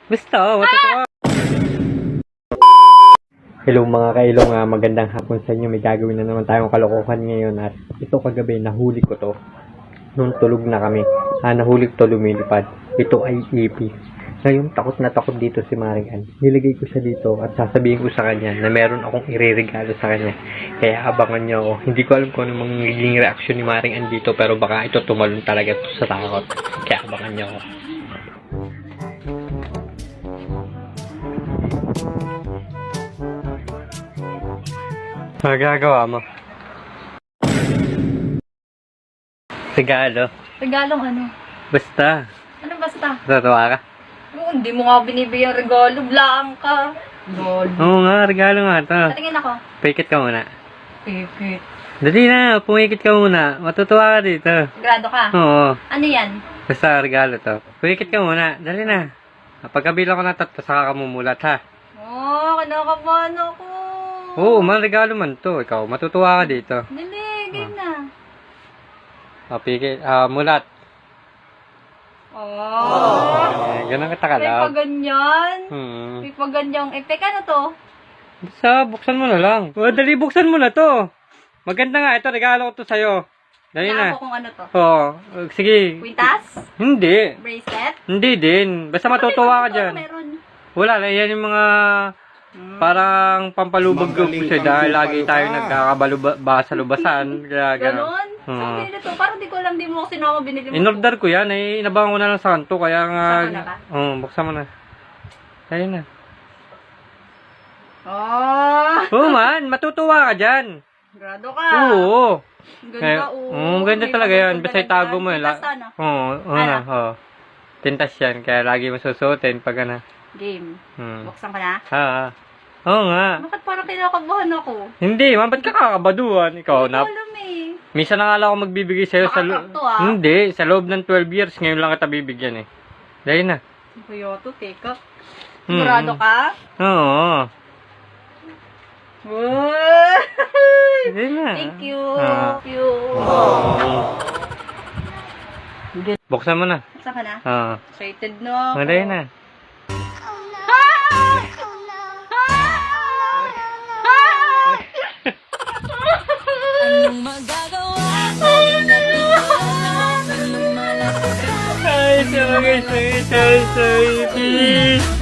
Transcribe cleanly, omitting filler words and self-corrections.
Basta, matutuwa. Hello mga kailong, magandang hapon sa inyo. May gagawin na naman tayong kalokohan ngayon at ito kagabi, nahuli ko to. Nung tulog na kami, nahuli ko to lumilipad. Ito ay ipis. Ngayon, takot na takot dito si Maring Ann. Nilagay ko siya dito at sasabihin ko sa kanya na meron akong ireregalo sa kanya. Kaya abangan niyo ako. Hindi ko alam kung ano magiging reaksyon ni Maring Ann dito, pero baka ito tumalon talaga sa takot. Kaya abangan niyo ako. Magagawa mo. Regalo. Regalong ano? Basta. Ano basta? Tatawa ka? Oh, hindi mo nga binibigyan regalo. Blaan ka. Regalo. Oo nga, regalo nga to. Patingin ako. Paikit ka muna. Pipit. Dali na, pumikit ka muna. Matutuwa ka dito. Grado ka? Oo. Ano yan? Basta regalo to. Pumikit ka muna. Dali na. Pagkabilang ko na tatlo, saka ka mumulat ha. Oh, kinakabahan ako. Oo, man regalo man to. Ikaw, matutuwa ka dito. Dali, game na. Pikit, mulat. Oh. Ganun kita May kalab. paganyan. Hmm. May paganyang effect. Ano to? Basta, buksan mo na lang. Dali, buksan mo na to. Maganda nga, ito, regalo ko to sa'yo. Dali Wala na. ako kung ano to. Oo, sige. Quintas? Hindi. Bracelet? Hindi din. Basta matutuwa ka dyan. Meron. Wala lang, yan yung mga parang pampalubag ko siya dahil lagi tayo nagkakabalo sa lubasan. Kaya gano'n. Ganon? Saan binili to? Parang di ko alam, di mo kasi na ako binili mo. In-order ko yan, inabangan ko na lang sa kanto, kaya nga... Buksan mo na ba? Oo, buksan mo na. Ayun na. Oh! Oo man, matutuwa ka dyan. Grado ka. Oo. Ganda, Ganda talaga yan. Basta itago mo yun. Quintas ano? Oo, na. Oo. Tintas yan, kaya lagi mo susuotin pag ano. Game. Hmm. Buksan ko na. Oo nga. Bakit parang kinakabahan ako? Hindi, man, ba't ka kakabaduhan? Ikaw, Hindi ko alam eh. minsan na nga lang ako magbibigay sa'yo sa Nakakakto, ah. Hindi, sa loob ng 12 years, ngayon lang kita bibigyan eh. Dahil na. Kuya to, teka. Sigurado ka? Oo. Wow! Dahil na. Thank you. Ah. Thank you. Buksan mo na. Buksan ka na? Oo. Excited na ako. Dahil na. Anong magagawa ko na tinulong ng lumalaki? Ay, sorry.